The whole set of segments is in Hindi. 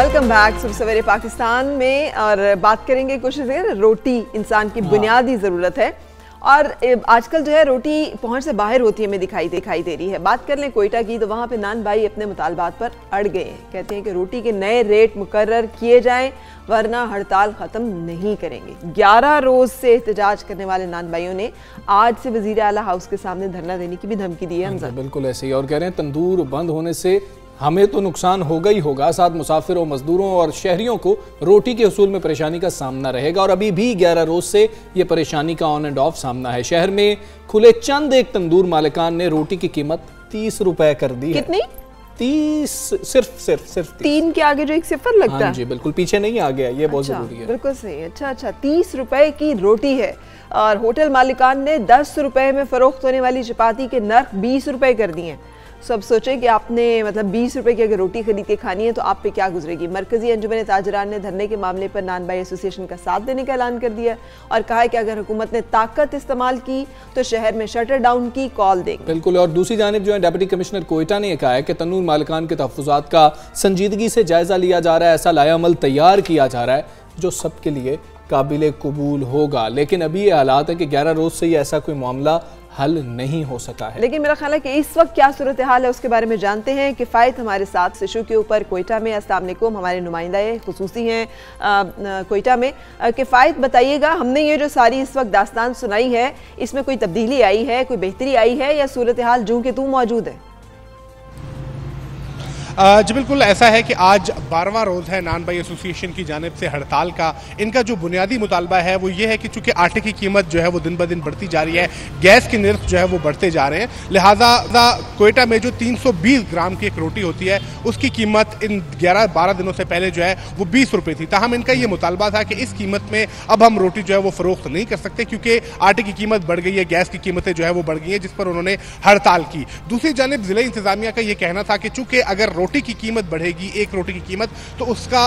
वेलकम बैक सुबह सवेरे पाकिस्तान में। और बात करेंगे कोशिश करें, रोटी इंसान की बुनियादी ज़रूरत है और आजकल जो है रोटी पहुंच से बाहर होती है हमें दिखाई दे रही है। बात कर लें कोयटा की, तो वहाँ पे नान भाई अपने मुतालबात पर अड़ गए हैं। कहते हैं कि रोटी के नए रेट मुकर्रर किए जाएं वरना हड़ताल ख़त्म नहीं करेंगे। 11 रोज़ से एहतजाज करने वाले नान भाइयों ने आज से वज़ीर आला हाउस के सामने धरना देने की भी धमकी दी है। बिल्कुल ऐसे ही, और कह रहे हैं तंदूर बंद होने से हमें तो नुकसान होगा ही होगा, साथ मुसाफिरों, मजदूरों और शहरियों को रोटी के हुसूल में परेशानी का सामना रहेगा। और अभी भी 11 रोज से ये परेशानी का ऑन एंड ऑफ सामना है। शहर में खुले चंद एक तंदूर मालिकान ने रोटी की कीमत 30 रुपए कर दी। कितनी? 30, सिर्फ 3 के आगे जो एक सिफर लगता है। हाँ जी बिल्कुल, पीछे नहीं आ गया, ये बहुत जरूरी है। बिल्कुल सही। अच्छा 30 रुपए की रोटी है और होटल मालिकान ने 10 रुपए में फरोख्त होने वाली चपाती के नर्क 20 रुपए कर दिए हैं। सब सोचें कि आपने मतलब 20 रुपए की अगर रोटी खरीद के खानी है तो आप पे क्या गुजरेगी। मरकजी अंजुमन ताजरान ने धरने के मामले पर नान भाई एसोसिएशन का साथ देने का ऐलान कर दिया और कहा है कि अगर हुकूमत ने ताकत इस्तेमाल की तो शहर में शटर डाउन की कॉल देंगे। बिल्कुल। और दूसरी जानिब जो है डिप्टी कमिश्नर कोयटा ने कहा है कि तंदूर मालिकान के तहफ़्फ़ुज़ात का संजीदगी से जायजा लिया जा रहा है, ऐसा लायामल तैयार किया जा रहा है जो सबके लिए काबिल कबूल होगा। लेकिन अभी ये हालात है कि 11 रोज से ऐसा कोई मामला हल नहीं हो सका है। लेकिन मेरा ख्याल है कि इस वक्त क्या सूरत हाल है उसके बारे में जानते हैं। किफ़ायत हमारे साथ इस इशू के ऊपर कोयटा में। अस्सलाम वालेकुम, हमारे नुमाइंदा खुसूसी हैं कोयटा में। किफ़ायत बताइएगा, हमने ये जो सारी इस वक्त दास्तान सुनाई है इसमें कोई तब्दीली आई है, कोई बेहतरी आई है या सूरत हाल जूं के तूं मौजूद है? जी बिल्कुल ऐसा है कि आज 12वां रोज़ है नान भाई एसोसिएशन की जानिब से हड़ताल का। इनका जो बुनियादी मुतालबा है वो ये है कि चूंकि आटे की कीमत जो है वो दिन ब दिन बढ़ती जा रही है, गैस के निर्ख जो है वो बढ़ते जा रहे हैं, लिहाजा कोयटा में जो 320 ग्राम की एक रोटी होती है उसकी कीमत इन 11-12 दिनों से पहले जो है वो 20 रुपये थी। ताहम इनका ये मुतालबा था कि इस कीमत में अब हम रोटी जो है वो फ़रोख्त नहीं कर सकते क्योंकि आटे की कीमत बढ़ गई है, गैस की कीमतें जो है वो बढ़ गई हैं, जिस पर उन्होंने हड़ताल की। दूसरी जानिब ज़िला इंतज़ामिया का ये कहना था कि चूँकि अगर रोटी की कीमत बढ़ेगी, एक रोटी की कीमत, तो उसका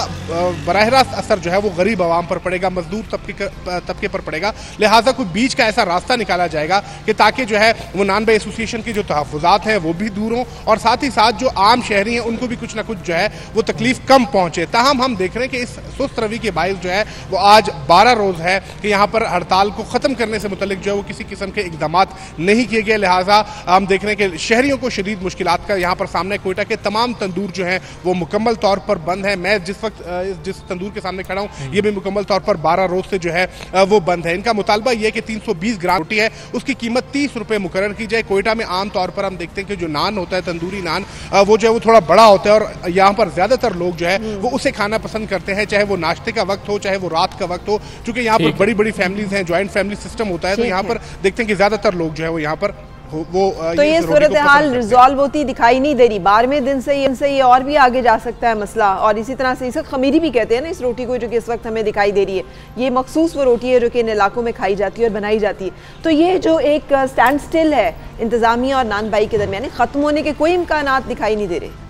बराह रास्त असर जो है वो गरीब आवाम पर पड़ेगा, मजदूर तबके पर पड़ेगा। लिहाजा कोई बीच का ऐसा रास्ता निकाला जाएगा कि ताकि जो है वो नान भाई एसोसिएशन के जो तहफ़्फ़ुज़ात हैं वो भी दूर हों और साथ ही साथ जो आम शहरी हैं उनको भी कुछ ना कुछ जो है वो तकलीफ कम पहुँचे। ताहम हम देख रहे हैं कि इस सुस्त रवि के बायस जो है वो आज 12 रोज़ है कि यहाँ पर हड़ताल को ख़त्म करने से मुतल्लिक जो है वो किसी किस्म के इक़दाम नहीं किए गए। लिहाजा हम देख रहे हैं कि शहरियों को शदीद मुश्किलात का यहाँ पर सामने। कोयटा के तमाम तंदूर जो है वो मुकम्मल तौर पर बंद है। मैं जिस वक्त जिस तंदूर के सामने खड़ा हूँ ये भी मुकम्मल तौर पर 12 रोज से जो है वो बंद है। इनका मुतालबा ये है कि 320 ग्राम रोटी है उसकी कीमत 30 रुपये मुकर्रर की जाए। कोयटा में आम तौर पर हम देखते हैं कि जो नान होता है, तंदूरी नान, वो जो है वो थोड़ा बड़ा होता है और यहाँ पर ज़्यादातर लोग जो है वो उसे खाना पसंद करते हैं, चाहे वो नाश्ते का वक्त हो चाहे वो रात का वक्त हो। चूँकि यहाँ पर बड़ी बड़ी फैमिलीज हैं, ज्वाइंट फैमिली सिस्टम होता है, तो यहाँ पर देखते हैं कि ज़्यादातर लोग जो है वो यहाँ पर तो ये सूरत हाल रिजॉल्व होती दिखाई नहीं दे रही। 12वें दिन से ये और भी आगे जा सकता है मसला। और इसी तरह से इसे खमीरी भी कहते हैं ना इस रोटी को, जो कि इस वक्त हमें दिखाई दे रही है। ये मखसूस वो रोटी है जो कि इन इलाकों में खाई जाती है और बनाई जाती है। तो ये जो एक स्टैंड स्टिल है इंतजामिया और नान भाई के दरमियान, खत्म होने के कोई इम्कानात दिखाई नहीं दे रहे।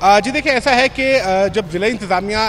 जी देखिए, ऐसा है कि जब ज़िला इंतज़ामिया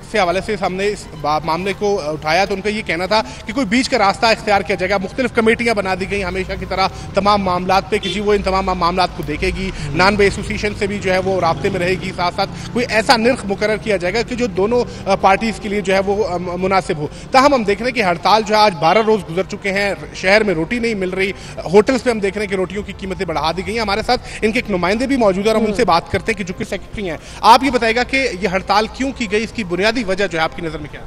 से हवाले से हमने इस मामले को उठाया तो उनका ये कहना था कि कोई बीच का रास्ता इख्तियार किया जाएगा। मुख्तलिफ कमेटियाँ बना दी गई हमेशा की तरह तमाम मामलात पे कि जी वो इन तमाम मामलात को देखेगी, नान भाई एसोसिएशन से भी जो है वो राब्ते में रहेगी। साथ साथ कोई ऐसा निर्ख मुकर्रर किया जाएगा कि जो दोनों पार्टीज़ के लिए जो है वो मुनासिब हो। ताहम हम देख रहे हैं कि हड़ताल जो है आज 12 रोज़ गुजर चुके हैं, शहर में रोटी नहीं मिल रही। होटल्स पर हम देख रहे हैं कि रोटियों की कीमतें बढ़ा दी गई हैं। हमारे साथ इनके एक नुमाइंदे भी मौजूद है और हम उनसे बात करते हैं कि जो कि हैं। आप ये बताएगा कि ये हड़ताल क्यों की गई, इसकी बुनियादी वजह जो है आपकी नज़र में क्या है?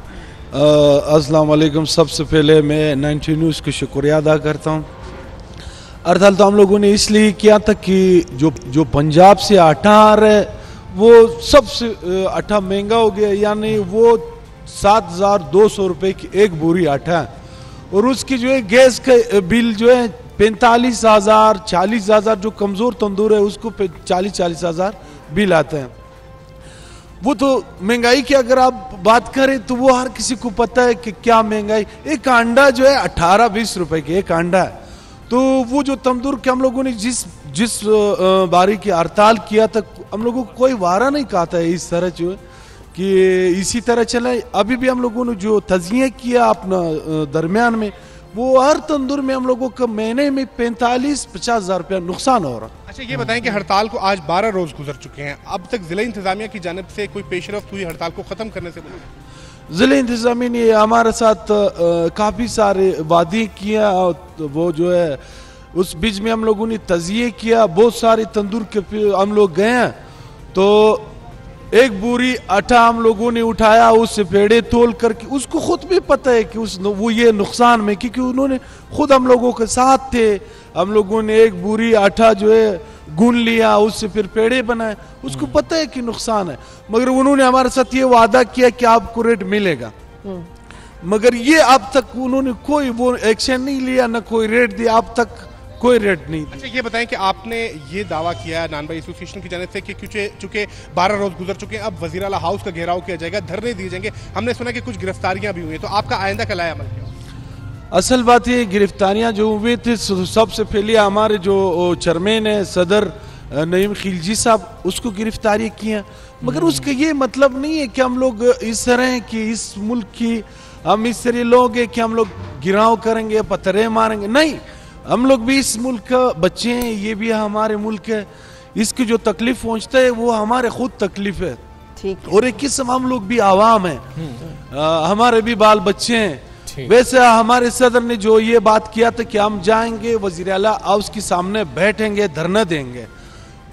अस्सलाम वालेकुम। सबसे पहले मैं 90 न्यूज़ का शुक्रिया अदा करता हूँ। हड़ताल तो हम लोगों ने इसलिए किया था कि जो पंजाब से आटा आ रहा है वो सबसे आटा महंगा हो गया, यानी वो 7,200 रुपये की एक बोरी आटा है और उसकी जो है गैस का बिल जो है 45,000 40,000, जो कमज़ोर तंदूर है उसको 40,000 बिल आते हैं। वो तो महंगाई की अगर आप बात करें तो वो हर किसी को पता है कि क्या महंगाई। एक अंडा जो है 18-20 रुपए की एक अंडा है। तो वो जो तंदूर के हम लोगों ने जिस बारी की हड़ताल किया था, हम लोगों को कोई वारा नहीं कहा था इस तरह जो है कि इसी तरह चले। अभी भी हम लोगों ने जो तज़िया किया अपना दरमियान में, वो हर तंदूर में हम लोगों का महीने में 45-50 हज़ार रुपया नुकसान हो रहा। अच्छा, ये बताएं कि हड़ताल को आज 12 रोज गुजर चुके हैं, अब तक जिला इंतजामिया की जानिब से कोई पेशरफ्त हुई हड़ताल को खत्म करने से? जिले इंतजामिया ने हमारे साथ काफ़ी सारे वादे किया, वो जो है उस बीच में हम लोगों ने तज़िये किया, बहुत सारे तंदूर के हम लोग गए हैं, तो एक बोरी आटा हम लोगों ने उठाया, उससे पेड़े तोल करके, उसको खुद भी पता है कि वो ये नुकसान में, क्योंकि उन्होंने खुद हम लोगों के साथ थे। हम लोगों ने एक बोरी आटा जो है गूंद लिया, उससे फिर पेड़े बनाए, उसको पता है कि नुकसान है, मगर उन्होंने हमारे साथ ये वादा किया कि आपको रेट मिलेगा, मगर ये अब तक उन्होंने कोई वो एक्शन नहीं लिया, ना कोई रेट दिया, अब तक कोई रेट नहीं। अच्छा, ये बताएं कि आपने ये दावा किया नान भाई एसोसिएशन की जानिब से कि चूंकि 12 रोज गुजर चुके हैं, अब वजीर आला हाउस का घेराव किया जाएगा, धरने दिए जाएंगे, हमने सुना कि कुछ गिरफ्तारियां भी हुई हैं, तो आपका आइंदा का लाया अमल क्या? असल बात ये, गिरफ्तारियां जो हुई थी, सबसे पहले हमारे जो चेयरमैन है सदर नईम खिलजी साहब, उसको गिरफ्तारी की है, मगर उसका ये मतलब नहीं है कि हम लोग इस तरह कि इस मुल्क की हम इस तरह लोग हैं कि हम लोग गिराव करेंगे, पत्थरे मारेंगे, नहीं, हम लोग भी इस मुल्क का बच्चे हैं, ये भी हमारे मुल्क है, इसकी जो तकलीफ पहुंचता है वो हमारे खुद तकलीफ है, और एक किस्म हम लोग भी आवाम है, हमारे भी बाल बच्चे हैं। वैसे हमारे सदर ने जो ये बात किया था कि हम जाएंगे वज़ीर आला हाउस के सामने बैठेंगे, धरना देंगे,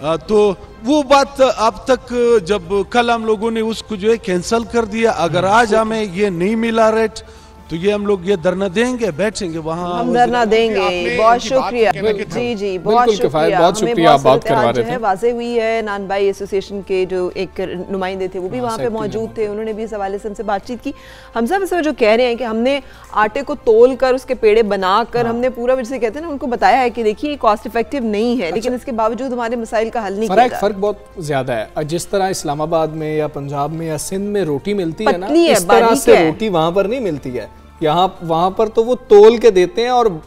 तो वो बात अब तक, जब कल हम लोगों ने उसको जो है कैंसिल कर दिया। अगर आज हमें ये नहीं मिला रेट, तो ये हम लोग ये धरना देंगे, बैठेंगे वहाँ, हम धरना देंगे। बहुत शुक्रिया जी जी, बहुत शुक्रिया, बहुत शुक्रिया, आप बात करवा रहे थे। वाज़े हुई है, नान भाई एसोसिएशन के जो एक नुमाइंदे थे वो भी वहाँ पे मौजूद थे, उन्होंने भी इस हवाले से हमसे बातचीत की। हम सब जो कह रहे हैं कि हमने आटे को तोल कर उसके पेड़े बनाकर हमने पूरा, जैसे कहते हैं ना, उनको बताया है कि देखिए कॉस्ट इफेक्टिव नहीं है, लेकिन इसके बावजूद हमारे मसाइल का हल नहीं किया। फर्क बहुत ज्यादा है, जिस तरह इस्लामाबाद में या पंजाब में या सिंध में रोटी मिलती है ना, इस तरह से रोटी वहाँ पर नहीं मिलती है। यहाँ वहां पर तो वो तोल के देते हैं और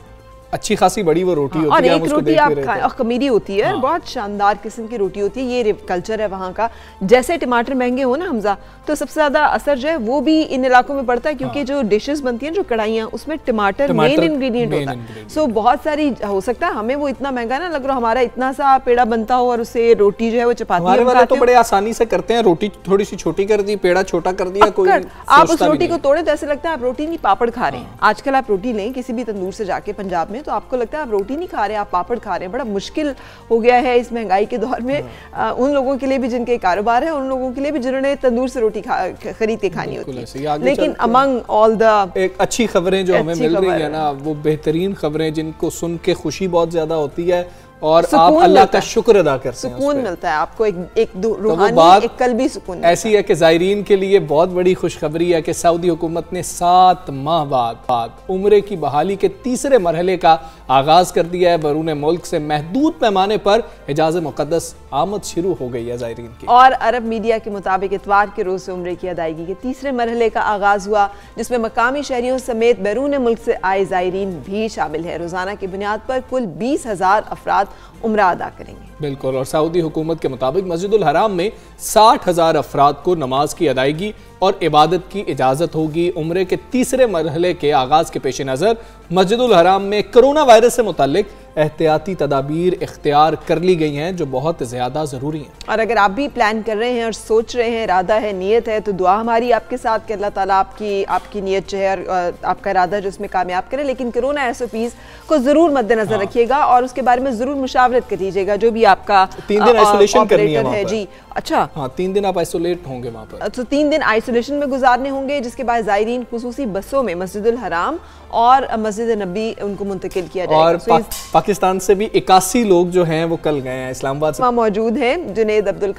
अच्छी खासी बड़ी वो रोटी होती है, और एक रोटी आप खमीरी होती है, बहुत शानदार किस्म की रोटी होती है। ये कल्चर है वहाँ का। जैसे टमाटर महंगे हो ना हमजा, तो सबसे ज्यादा असर जो है वो भी इन इलाकों में पड़ता है, क्योंकि जो डिशेस बनती हैं, जो कढ़ाइयाँ, उसमें टमाटर मेन इंग्रेडिएंट होता है। सो बहुत सारी हो सकता है हमें वो इतना महंगा ना लग रहा, हमारा इतना सा पेड़ा बनता हो और उससे रोटी जो है वो चपाती वाले तो बड़े आसानी से करते हैं, रोटी थोड़ी सी छोटी कर दी, पेड़ा छोटा कर दिया, कोई आप उस रोटी को तोड़े तो ऐसे लगता है आप रोटी नहीं पापड़ खा रहे हैं। आजकल आप रोटी लें किसी भी तंदूर से जाके पंजाब में, तो आपको लगता है आप रोटी नहीं खा रहे, आप पापड़ खा रहे हैं। बड़ा मुश्किल हो गया है इस महंगाई के दौर में, उन लोगों के लिए भी जिनके कारोबार है, उन लोगों के लिए भी जिन्होंने तंदूर से रोटी खरीद के खानी होती है। लेकिन अमंग ऑल द एक अच्छी खबरें जो हमें मिल रही है ना, वो बेहतरीन खबरें जिनको सुन के खुशी बहुत ज्यादा होती है और आप अल्लाह का शुक्र अदा करते हैं, सुकून मिलता है आपको, एक रूहानी एक कल्बी सुकून ऐसी है कि ज़ायरीन के लिए बहुत बड़ी खुशखबरी है कि सऊदी हुकूमत ने 7 माह बाद उम्रे की बहाली के तीसरे मरहले का आगाज कर दिया है। बैरून मुल्क से महदूद पैमाने पर हिजाज मुक़द्दस आमद शुरू हो गई है ज़ायरीन की। और अरब मीडिया के मुताबिक इतवार के रोज से उम्रे की अदायगी के तीसरे मरहले का आगाज हुआ, जिसमें मकामी शहरियों समेत बैरून मुल्क से आए ज़ायरीन भी शामिल है। रोजाना की बुनियाद पर कुल 20,000 अफराद उम्रा अदा करेंगे। बिल्कुल, और सऊदी हुकूमत के मुताबिक मस्जिदुल हराम में 60,000 अफराद को नमाज की अदायगी और इबादत की इजाज़त होगी। उम्रे के तीसरे मरहले के आगाज़ के पेश नज़र मस्जिदुल हराम में कोरोना वायरस से मुताल्लिक एहतियाती तदाबीर इख्तियार कर ली गई हैं, जो बहुत ज़्यादा ज़रूरी हैं। और अगर आप भी प्लान कर रहे हैं और सोच रहे हैं, इरादा है, नीयत है, तो दुआ हमारी आपके साथ कि अल्लाह ताला आपकी नीयत जो है और आपका इरादा जो उसमें कामयाब करे। लेकिन कोरोना SOPs को ज़रूर मद्देनजर रखिएगा और उसके बारे में ज़रूर मुशावरत करिएगा। जो भी आपका 3 दिन आइसोलेशन करनी है जी। अच्छा, हाँ, 3 दिन आप आइसोलेट होंगे वहाँ पर, तो 3 दिन आइसोलेशन में गुजारने होंगे, जिसके बाद ज़ायरीन खुसूसी बसों में मस्जिदुल हराम और मस्जिद नबी उनको मुंतकिल किया जाएगा। और पाकिस्तान से भी 81 लोग जो हैं वो कल गए हैं इस्लामाबाद से। मौजूद हैं जुनैद अब्दुल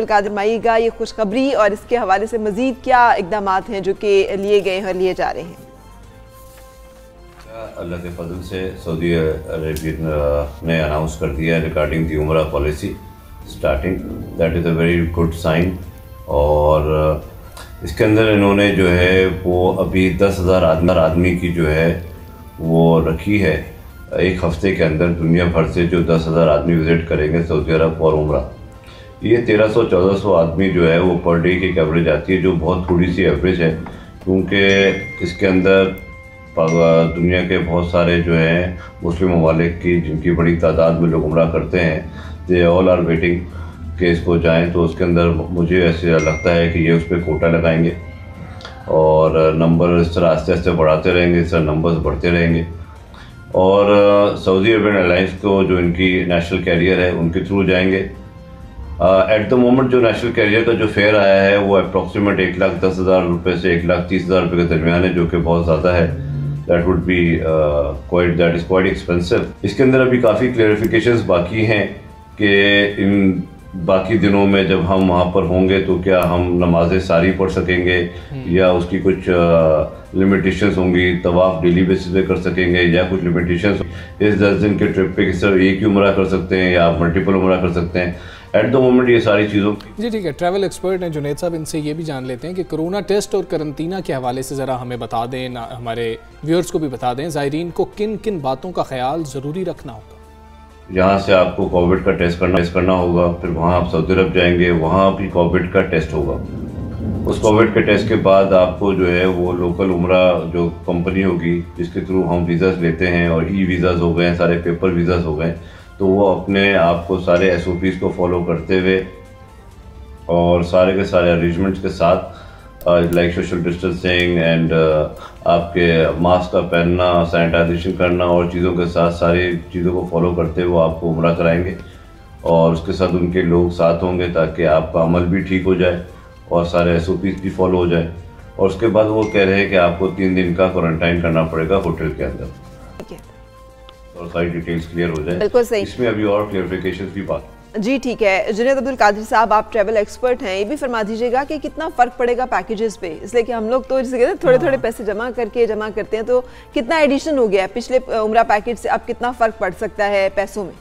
कादिर माईगा, ये खुशखबरी और इसके हवाले से मजीद क्या इकदाम हैं जो कि लिए गए हैं और लिए जा रहे हैं? अल्लाह के फजल से सऊदी अरेबिया ने अनाउंस कर दिया regarding the Umrah policy starting, that is a very good sign. और इसके अंदर इन्होंने जो है वो अभी 10,000 आदमी की जो है वो रखी है। एक हफ्ते के अंदर दुनिया भर से जो 10,000 आदमी विज़िट करेंगे सऊदी अरब और उमरा, ये 1300-1400 आदमी जो है वो पर डे की एवरेज आती है, जो बहुत थोड़ी सी एवरेज है, क्योंकि इसके अंदर दुनिया के बहुत सारे जो हैं मुस्लिम ममालिक की जिनकी बड़ी तादाद में लोग उम्रा करते हैं, दे ऑल आर वेटिंग कि इसको जाएँ। तो उसके अंदर मुझे ऐसे लगता है कि ये उस पर कोटा लगाएंगे और नंबर इस तरह आस्ते आस्ते बढ़ाते रहेंगे, इस तरह नंबर्स बढ़ते रहेंगे। और सऊदी अरबियन एयरलाइंस को जो इनकी नेशनल कैरियर है उनके थ्रू जाएंगे। एट द मोमेंट जो नेशनल कैरियर का जो फेयर आया है वो अप्रॉक्सीमेट 1,10,000 रुपये से 1,30,000 रुपये के दरमियान है, जो कि बहुत ज़्यादा है। That would be that is quite expensive. इसके अंदर अभी काफ़ी क्लेरिफिकेशंस बाकी हैं कि इन बाकी दिनों में जब हम वहाँ पर होंगे तो क्या हम नमाजें सारी पढ़ सकेंगे या उसकी कुछ लिमिटेशंस होंगी, तवाफ डेली बेसिस पे कर सकेंगे या कुछ लिमिटेशंस इस 10 दिन के ट्रिप पे सिर्फ एक ही उम्रा कर सकते हैं या मल्टीपल उम्रा कर सकते हैं। एट द मोमेंट ये सारी चीज़ों जी ठीक है। ट्रैवल एक्सपर्ट हैं जुनैद साहब, इनसे ये भी जान लेते हैं कि कोरोना टेस्ट और करंतना के हवाले से ज़रा हमें बता दें, हमारे व्यूअर्स को भी बता दें, ज़ायरीन को किन किन बातों का ख्याल ज़रूरी रखना होगा। यहाँ से आपको कोविड का टेस्ट करना होगा, फिर वहाँ आप सऊदी अरब जाएंगे, वहाँ भी कोविड का टेस्ट होगा। उस कोविड के टेस्ट के बाद आपको जो है वो लोकल उम्रा जो कंपनी होगी जिसके थ्रू हम वीज़ाज़ लेते हैं और ई वीज़ाज़ हो गए, सारे पेपर वीज़ाज़ हो गए, तो वो अपने आप को सारे SOPs को फॉलो करते हुए और सारे के सारे अरेंजमेंट्स के साथ लाइक सोशल डिस्टेंसिंग एंड आपके मास्क का पहनना, सैनिटाइजेशन करना और चीज़ों के साथ सारी चीज़ों को फॉलो करते हुए आपको उम्रा कराएंगे और उसके साथ उनके लोग साथ होंगे ताकि आपका अमल भी ठीक हो जाए और सारे SOPs भी फॉलो हो जाए। और उसके बाद वो कह रहे हैं कि आपको 3 दिन का क्वारंटाइन करना पड़ेगा होटल के अंदर और सारी डिटेल्स क्लियर हो जाए। बिल्कुल सही। इसमें अभी और क्लियरिफिकेशन भी बात जी ठीक है। जुनैद अब्दुल कादिर साहब, आप ट्रैवल एक्सपर्ट हैं, ये भी फरमा दीजिएगा कि कितना फ़र्क पड़ेगा पैकेजेस पे, इसलिए कि हम लोग तो जैसे कहते हैं थोड़े थोड़े पैसे जमा करते हैं, तो कितना एडिशन हो गया है पिछले उम्रा पैकेज से, अब कितना फ़र्क पड़ सकता है पैसों में?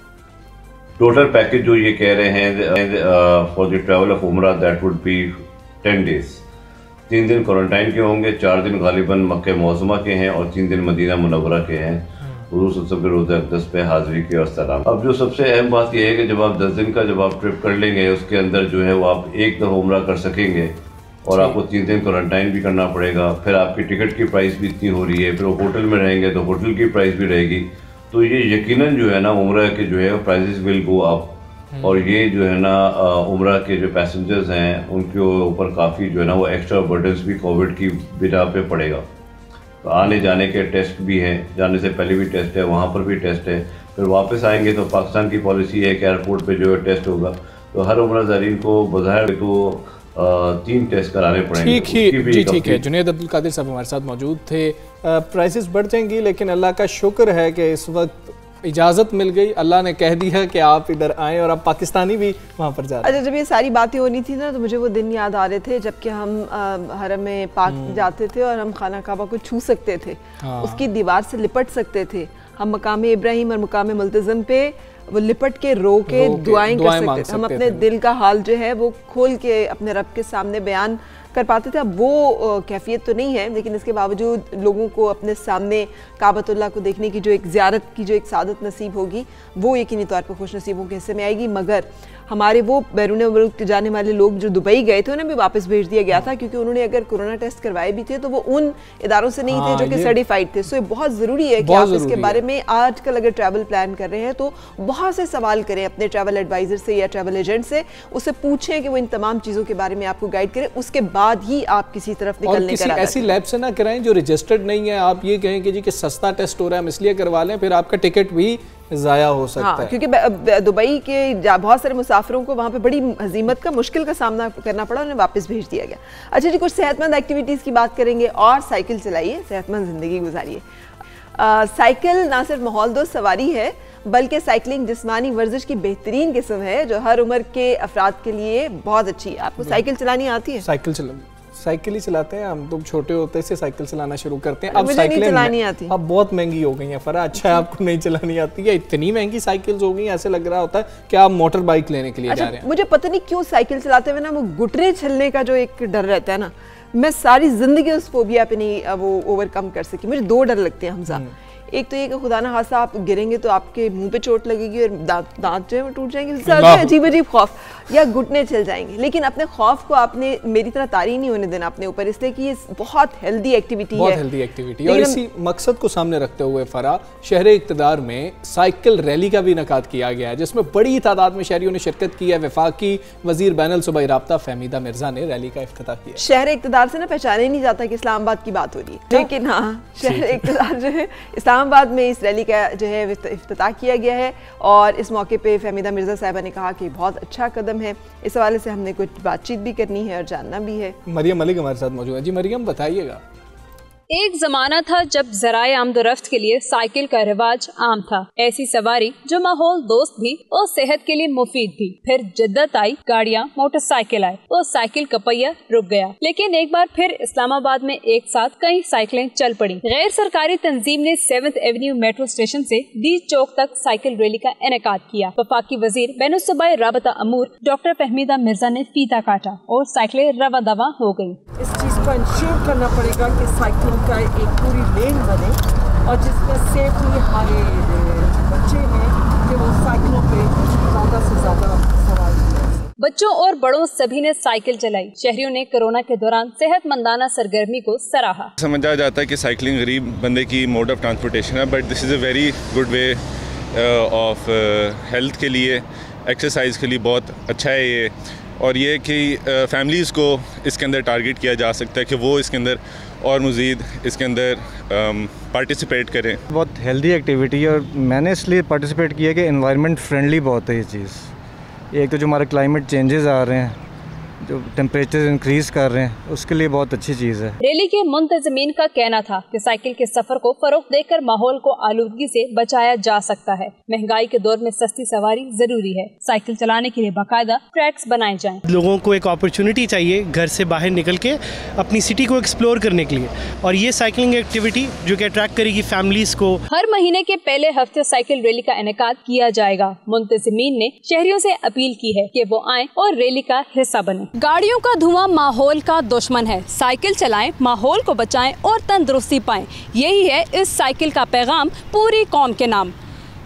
टोटल पैकेज जो ये कह रहे हैं फॉर द ट्रैवल ऑफ उम्रा दैट वुड बी 10 डेज। 3 दिन क्वारंटाइन के होंगे, 4 दिन गालिबन मक्के मौज़मा के हैं और 3 दिन मदीना मुनव्वरा के हैं। हुजूर सल्लल्लाहु अलैहि वसल्लम के रोज़े अक़दस पे हाज़िरी की और सलाम। अब जो सबसे अहम बात यह है कि जब आप 10 दिन का जब आप ट्रिप कर लेंगे उसके अंदर जो है वो आप एक दफ़ा उम्रा कर सकेंगे और आपको 3 दिन क्वारंटाइन भी करना पड़ेगा। फिर आपकी टिकट की प्राइस भी इतनी हो रही है, फिर होटल में रहेंगे तो होटल की प्राइस भी रहेगी। तो ये यकीनन जो है ना उम्रा के जो है प्राइसेस विल गो अप और ये जो है ना उम्रा के जो पैसेंजर्स हैं उनके ऊपर काफ़ी जो है ना वो एक्स्ट्रा बर्डन्स भी कोविड की बिना पे पड़ेगा। तो आने जाने के टेस्ट भी हैं, जाने से पहले भी टेस्ट है, वहाँ पर भी टेस्ट है, फिर वापस आएंगे तो पाकिस्तान की पॉलिसी है कि एयरपोर्ट पे जो है टेस्ट होगा। तो हर उम्रा ज़ायरीन को बज़ाहिर तो 3 टेस्ट कराने पड़ेंगे। ठीक है। जुनैद अब्दुल कादिर साहब हमारे साथ मौजूद थे। प्राइसेस बढ़ जाएंगी लेकिन अल्लाह का शुक्र है कि इस वक्त इजाज़त मिल गई, अल्लाह ने कह दिया कि आप इधर आएँ और अब पाकिस्तानी भी वहाँ पर जा रहे हैं। अच्छा, जब ये सारी बातें होनी थी ना तो मुझे वो दिन याद आ रहे थे जबकि हम हरम में पाक जाते थे और हम खाना काबा को छू सकते थे, उसकी दीवार से लिपट सकते थे, हम मकाम इब्राहिम और मकाम मुल्तज़म पे वो लिपट के रो के दुआएं कर सकते थे, हम अपने दिल का हाल जो है वो खोल के अपने रब के सामने बयान कर पाते थे। अब वो कैफियत तो नहीं है, लेकिन इसके बावजूद लोगों को अपने सामने काबतुल्लाह को देखने की जो एक ज़ियारत की जो एक सादत नसीब होगी वो यकीनी तौर पर खुश नसीबों के हिस्से में आएगी। मगर हमारे वो बैरून मुल्क जाने वाले लोग जो दुबई गए थे उन्हें भी वापस भेज दिया गया था क्योंकि उन्होंने अगर कोरोना टेस्ट करवाए भी थे तो वो उन इदारों से नहीं थे जो कि सर्टिफाइड थे। सो ये बहुत ज़रूरी है कि आप इसके बारे में आजकल अगर ट्रैवल प्लान कर रहे हैं तो बहुत से सवाल करें अपने ट्रैवल एडवाइज़र से या ट्रैवल एजेंट से, उससे पूछें कि वो इन तमाम चीज़ों के बारे में आपको गाइड करें, उसके बाद ही आप किसी तरफ निकलने का ऐसी लैब से ना कराएं जो रजिस्टर्ड नहीं है। आप ये कहें कि जी कि सस्ता टेस्ट हो रहा है हम इसलिए करवा लें, फिर आपका टिकट भी ज़ाया हो सकता है। क्योंकि दुबई के बहुत सारे मुसाफिरों को वहाँ पे बड़ी हजीमत का मुश्किल का सामना करना पड़ा, उन्हें वापस भेज दिया गया। अच्छा जी, कुछ सेहतमंद एक्टिविटीज़ की बात करेंगे और साइकिल चलाइए, सेहतमंद ज़िंदगी गुजारिए। साइकिल ना सिर्फ माहौल दोस्त सवारी है बल्कि साइकिलिंग जिस्मानी वर्जिश की बेहतरीन किस्म है जो हर उम्र के अफराद के लिए बहुत अच्छी है। आपको साइकिल चलानी आती है? साइकिल ही चलाते हैं हम, तो छोटे होते से साइकिल चलाना शुरू करते हैं। अब साइकिल चलानी आती, अब बहुत महंगी हो गई है। फरा अच्छा है आपको नहीं चलानी आती है, इतनी महंगी साइकिल्स हो गई, ऐसे लग रहा होता है कि आप मोटर बाइक लेने के लिए जा रहे हैं। मुझे पता नहीं क्यों साइकिल चलाते हुए ना वो घुटने छलने का जो एक डर रहता है ना, मैं सारी जिंदगी उस फोबिया पे नहीं वो ओवरकम कर सकी। मुझे 2 डर लगते हैं हमजा। एक तो ये कि खुदा ना खास्ता आप गिरेंगे तो आपके मुंह पे चोट लगेगी और दांत जो है वो टूट जाएंगे, अजीब अजीब खौफ, या घुटने चल जाएंगे। लेकिन अपने खौफ को आपने मेरी तरह तारी नहीं होने देना अपने ऊपर, इसलिए कि ये बहुत हेल्दी एक्टिविटी है, बहुत हेल्दी एक्टिविटी। और इसी मकसद को सामने रखते हुए फरा शहर इक़्तिदार में साइकिल रैली का भी इनेकाद किया गया है, जिसमें बड़ी तादाद में शहरियों ने शिरकत की है। वफाकी वजीर बैनुल सूबाई राब्ता फहमीदा मिर्जा ने रैली का इफ्तिताह किया। शहर इक़्तिदार से ना पहचाना ही नहीं जाता कि इस्लामाबाद की बात हो रही है, लेकिन हाँ शहर इक़्तिदार जो है इस्लामाबाद में इस रैली का जो है इफ्तिताह किया गया है। और इस मौके पे फहमीदा मिर्जा साहिबा ने कहा कि बहुत अच्छा कदम है, इस हवाले से हमने कुछ बातचीत भी करनी है और जानना भी है। मरियम मलिक हमारे साथ मौजूद है। जी मरियम, बताइएगा। एक जमाना था जब ज़राए आमदोरफ्त के लिए साइकिल का रिवाज आम था। ऐसी सवारी जो माहौल दोस्त भी और सेहत के लिए मुफीद भी। फिर जिद्दत आई, गाड़ियाँ मोटरसाइकिल आए और साइकिल का पहिया रुक गया। लेकिन एक बार फिर इस्लामाबाद में एक साथ कई साइकिलें चल पड़ी। गैर सरकारी तंजीम ने 7th एवेन्यू मेट्रो स्टेशन से दी चौक तक साइकिल रैली का इनेकाद किया। वफाकी वजीर बैनुल सूबाई राब्ता अमूर डॉक्टर फहमीदा मिर्जा ने फीता काटा और साइकिलें रवा दवा हो गयी। इस चीज को इंश्योर करना पड़ेगा कि साइकिल का एक पूरी लेन बने और जिसमें सेफली हमारे बच्चे हैं कि वो साइकिलों पे ज़्यादा से ज़्यादा सवार करें। बच्चों और बड़ों सभी ने साइकिल चलाई। शहरियों ने कोरोना के दौरान सेहतमंदाना सरगर्मी को सराहा। समझा जाता है कि साइकिलिंग गरीब बंदे की मोड ऑफ ट्रांसपोर्टेशन है, but this is a very good way of health के लिए, एक्सरसाइज के लिए बहुत अच्छा है ये। और ये कि फैमिलीज़ को इसके अंदर टारगेट किया जा सकता है कि वो इसके अंदर और मज़ीद इसके अंदर पार्टिसिपेट करें। बहुत हेल्दी एक्टिविटी है और मैंने इसलिए पार्टिसिपेट किया कि एनवायरनमेंट फ्रेंडली बहुत है ये चीज़। एक तो जो हमारे क्लाइमेट चेंजेस आ रहे हैं, जो टेम्परेचर इंक्रीज कर रहे हैं, उसके लिए बहुत अच्छी चीज़ है। रैली के मुंतज़मीन का कहना था कि साइकिल के सफर को फरोग देकर माहौल को आलूदगी से बचाया जा सकता है। महंगाई के दौर में सस्ती सवारी जरूरी है। साइकिल चलाने के लिए बाकायदा ट्रैक्स बनाए जाएं। लोगों को एक अपॉर्चुनिटी चाहिए घर से बाहर निकल के अपनी सिटी को एक्सप्लोर करने के लिए, और ये साइकिलिंग एक्टिविटी जो कि अट्रैक्ट करेगी फैमिलीज को। हर महीने के पहले हफ्ते साइकिल रैली का इनेकाद किया जाएगा। मुंतज़मीन ने शहरियों से अपील की है कि वो आएं और रैली का हिस्सा बने। गाड़ियों का धुआं माहौल का दुश्मन है। साइकिल चलाएं, माहौल को बचाएं और तंदुरुस्ती पाएं। यही है इस साइकिल का पैगाम पूरी कौम के नाम।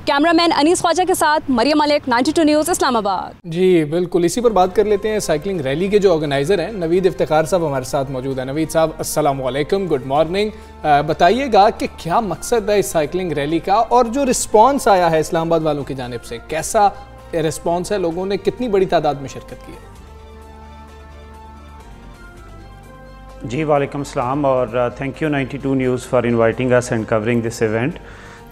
कैमरामैन अनीस ख्वाजा के साथ मरियम मलिक, 92 न्यूज़ इस्लामाबाद। जी बिल्कुल, इसी पर बात कर लेते हैं। साइकिलिंग रैली के जो ऑर्गेनाइजर हैं नवीद इफ्तिखार साहब हमारे साथ मौजूद हैं। नवीद साहब अस्सलाम वालेकुम, गुड मॉर्निंग। बताइएगा कि क्या मकसद है इस साइकिलिंग रैली का और जो रिस्पॉन्स आया है इस्लामाबाद वालों की जानिब से, कैसा रिस्पॉन्स है, लोगों ने कितनी बड़ी तादाद में शिरकत की है? जी वालेकुम सलाम और thank you 92 news for inviting us and covering this event.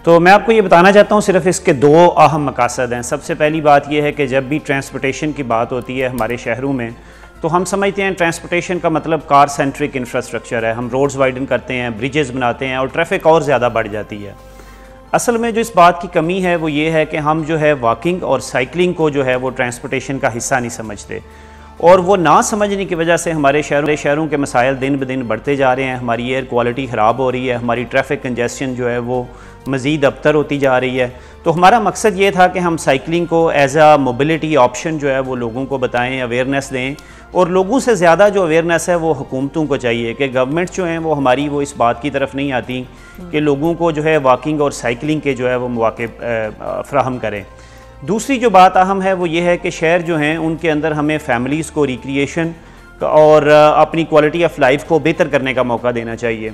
तो मैं आपको ये बताना चाहता हूँ, सिर्फ इसके दो अहम मकासद हैं। सबसे पहली बात यह है कि जब भी ट्रांसपोर्टेशन की बात होती है हमारे शहरों में, तो हम समझते हैं ट्रांसपोर्टेशन का मतलब कार सेंट्रिक इंफ्रास्ट्रक्चर है। हम रोड्स वाइडन करते हैं, ब्रिजेस बनाते हैं और ट्रैफिक और ज़्यादा बढ़ जाती है। असल में जो इस बात की कमी है वो ये है कि हम जो है वॉकिंग और साइकिलिंग को जो है वो ट्रांसपोर्टेशन का हिस्सा नहीं समझते, और वो ना समझने की वजह से हमारे शहरों के मसाइल दिन ब दिन बढ़ते जा रहे हैं। हमारी एयर क्वालिटी ख़राब हो रही है, हमारी ट्रैफिक कंजेस्शन जो है वो मज़ीद अबतर होती जा रही है। तो हमारा मकसद ये था कि हम साइकिलिंग को एज आ मोबिलिटी ऑप्शन जो है वो लोगों को बताएं, अवेयरनेस दें। और लोगों से ज़्यादा जो अवेयरनेस है वो हुकूमतों को चाहिए कि गवर्नमेंट जो हैं वो हमारी वो इस बात की तरफ नहीं आती कि लोगों को जो है वॉकिंग और साइकिलिंग के जो है वो मौके फ़राहम करें। दूसरी जो बात अहम है वो ये है कि शहर जो हैं उनके अंदर हमें फैमिलीज़ को रिक्रिएशन और अपनी क्वालिटी ऑफ लाइफ को बेहतर करने का मौका देना चाहिए।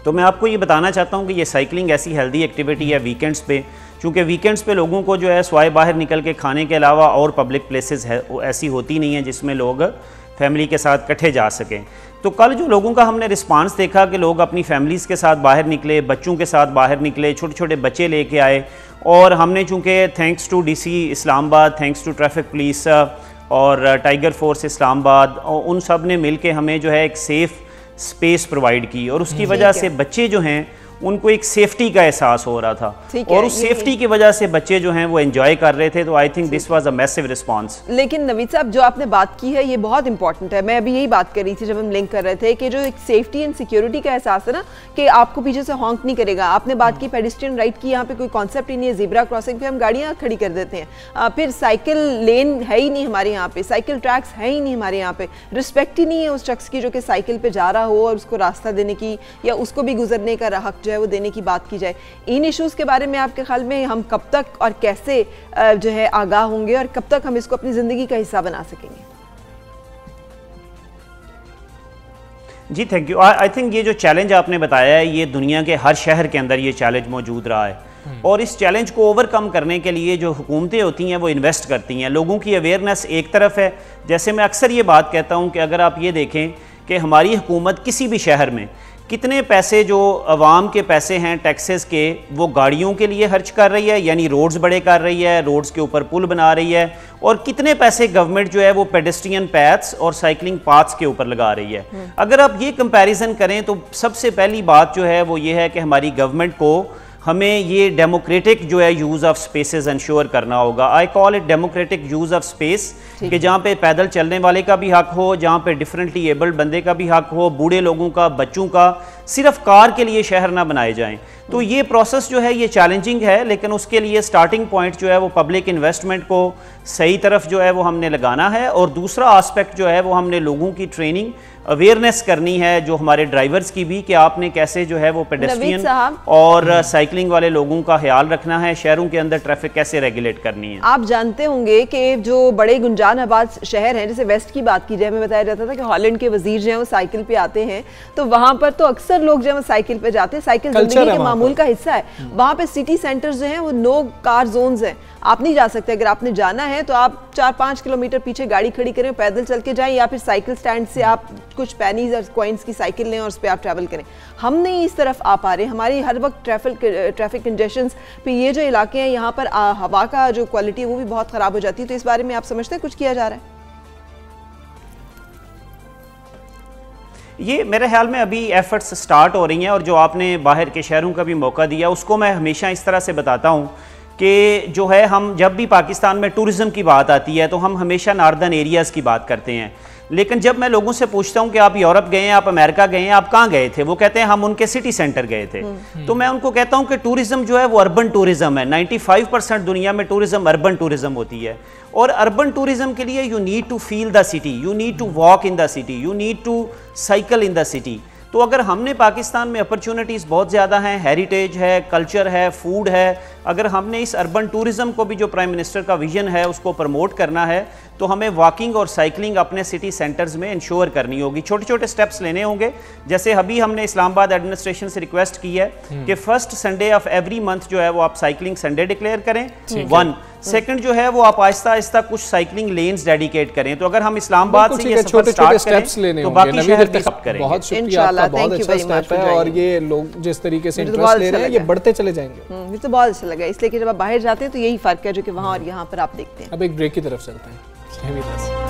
तो मैं आपको ये बताना चाहता हूँ कि ये साइकिलिंग ऐसी हेल्दी एक्टिविटी है वीकेंड्स पे, चूँकि वीकेंड्स पे लोगों को जो है स्वाय बाहर निकल के खाने के अलावा और पब्लिक प्लेसेस है ऐसी होती नहीं है जिसमें लोग फैमिली के साथ इकट्ठे जा सकें। तो कल जो लोगों का हमने रिस्पांस देखा कि लोग अपनी फैमिलीज़ के साथ बाहर निकले, बच्चों के साथ बाहर निकले, छोटे छोटे बच्चे लेके आए। और हमने चूँकि thanks to DC Islamabad, thanks to traffic police और टाइगर फोर्स इस्लामाबाद, और उन सब ने मिल के हमें जो है एक सेफ़ स्पेस प्रोवाइड की, और उसकी वजह से बच्चे जो हैं उनको एक सेफ्टी का एहसास हो रहा था, और उस सेफ्टी की वजह से बच्चे जो हैं वो एंजॉय कर रहे थे। तो I think this was a massive response. लेकिन नवीद साहब जो आपने बात की है ये बहुत इंपॉर्टेंट है। मैं अभी यही बात कर रही थी जब हम लिंक कर रहे थे कि जो एक सेफ्टी एंड सिक्योरिटी का एहसास है ना, कि आपको पीछे से हॉन्क नहीं करेगा। आपने बात की पेडिस्ट्रियन राइट की, यहाँ पे कोई कॉन्सेप्ट ही नहीं है। ज़ेब्रा क्रॉसिंग पे हम गाड़ियाँ खड़ी कर देते हैं, फिर साइकिल लेन है ही नहीं हमारे यहाँ पे, साइकिल ट्रैक्स है ही नहीं हमारे यहाँ पे, रिस्पेक्ट ही नहीं है उस शख्स की जो कि साइकिल पे जा रहा हो और उसको रास्ता देने की या उसको भी गुजरने का हक जो है वो देने की बात की जाए, इन इश्यूज़ के बारे में आपके ख्याल में हम कब तक और कैसे जो है आगाह होंगे और कब तक हम इसको अपनी ज़िंदगी का हिस्सा बना सकेंगे? जी थैंक यू। आई थिंक ये जो चैलेंज आपने बताया है ये दुनिया के हर शहर के अंदर ये चैलेंज मौजूद रहा है, और इस चैलेंज को ओवरकम करने के लिए जो हुकूमतें होती हैं वो इन्वेस्ट करती हैं। लोगों की अवेयरनेस एक तरफ है, जैसे मैं अक्सर ये बात कहता हूँ कि अगर आप ये देखें कि हमारी हुकूमत किसी भी शहर में कितने पैसे जो अवाम के पैसे हैं टैक्सेस के वो गाड़ियों के लिए खर्च कर रही है, यानी रोड्स बड़े कर रही है, रोड्स के ऊपर पुल बना रही है, और कितने पैसे गवर्नमेंट जो है वो पेडेस्ट्रियन पैथ्स और साइकिलिंग पाथ्स के ऊपर लगा रही है। अगर आप ये कंपैरिजन करें तो सबसे पहली बात जो है वो ये है कि हमारी गवर्नमेंट को हमें ये डेमोक्रेटिक जो है यूज़ ऑफ स्पेसेस इंश्योर करना होगा। I call it democratic use of space, कि जहाँ पे पैदल चलने वाले का भी हक हो, जहाँ पे डिफरेंटली एबल्ड बंदे का भी हक हो, बूढ़े लोगों का, बच्चों का, सिर्फ कार के लिए शहर ना बनाए जाएं। तो ये प्रोसेस जो है ये चैलेंजिंग है, लेकिन उसके लिए स्टार्टिंग पॉइंट जो है वो पब्लिक इन्वेस्टमेंट को सही तरफ जो है वो हमने लगाना है, और दूसरा आस्पेक्ट जो है वो हमने लोगों की ट्रेनिंग अवेयरनेस करनी है, जो हमारे ड्राइवर्स की भी, कि आपने कैसे जो है वो पेडेस्ट्रियन और साइकिलिंग वाले लोगों का ख्याल रखना है, शहरों के अंदर ट्रैफिक कैसे रेगुलेट करनी है। आप जानते होंगे कि जो बड़े गुंजान आबाद शहर हैं, जैसे वेस्ट की बात की जाए, हमें बताया जाता था कि हॉलैंड के वजीर जो है वो साइकिल पे आते हैं, तो वहाँ पर तो अक्सर लोग जो है वो साइकिल पे जाते हैं, साइकिल जिंदगी के मामूल का हिस्सा है। वहाँ पे सिटी सेंटर्स जो हैं वो नो कार जोन्स हैं, आप नहीं जा सकते। अगर आपने जाना है तो आप 4-5 किलोमीटर पीछे गाड़ी खड़ी करें, पैदल चल के जाएं, या फिर साइकिल स्टैंड से आप कुछ पैनीज और कॉइन्स की साइकिल लें और उस पर आप ट्रैवल करें। हम नहीं इस तरफ आ पा रहे, हमारी हर वक्त ट्रैफिक कंजेशंस पे ये जो इलाके हैं यहाँ पर हवा का जो क्वालिटी है वो भी बहुत ख़राब हो जाती है। तो इस बारे में आप समझते हैं कुछ किया जा रहा है? ये मेरे ख्याल में अभी एफर्ट्स स्टार्ट हो रही हैं, और जो आपने बाहर के शहरों का भी मौका दिया उसको मैं हमेशा इस तरह से बताता हूँ कि जो है हम जब भी पाकिस्तान में टूरिज़्म की बात आती है तो हम हमेशा नॉर्दर्न एरियाज़ की बात करते हैं, लेकिन जब मैं लोगों से पूछता हूं कि आप यूरोप गए हैं, आप अमेरिका गए हैं, आप कहाँ गए थे, वो कहते हैं हम उनके सिटी सेंटर गए थे। तो मैं उनको कहता हूं कि टूरिज्म जो है वो अर्बन टूरिज्म है। 95% दुनिया में टूरिज्म अर्बन टूरिज्म होती है, और अर्बन टूरिज्म के लिए you need to feel the city, you need to walk in the city, you need to cycle in the city. तो अगर हमने पाकिस्तान में अपॉर्चुनिटीज़ बहुत ज़्यादा हैं, हेरिटेज है, कल्चर है, फूड है, अगर हमने इस अर्बन टूरिज़्म को भी जो प्राइम मिनिस्टर का विजन है उसको प्रमोट करना है, तो हमें वॉकिंग और साइकिलिंग अपने सिटी सेंटर्स में इंश्योर करनी होगी। छोटे छोटे स्टेप्स लेने होंगे, जैसे अभी हमने इस्लामाबाद एडमिनिस्ट्रेशन से रिक्वेस्ट की है कि first Sunday off every month जो है वो आप साइकिलिंग संडे डिक्लेयर करें। 1 सेकंड जो है वो आप आहिस्ता आहिस्ता कुछ साइकिलिंग लेन्स डेडिकेट करें। तो अगर हम इस्लामाबाद से ये छोटे छोटे स्टेप्स लेने तो बाकी शहर भी सब करेंगे। बहुत शुक्रिया आपका, बहुत अच्छा स्टेप है, और ये लोग जिस तरीके से इंटरेस्ट ले रहे हैं ये बढ़ते चले जाएंगे। मुझे तो बहुत अच्छा लगा, इसलिए कि जब आप बाहर जाते हैं तो यही फर्क है जो कि वहाँ और यहाँ पर आप देखते हैं। अब एक ब्रेक की तरफ चलते हैं।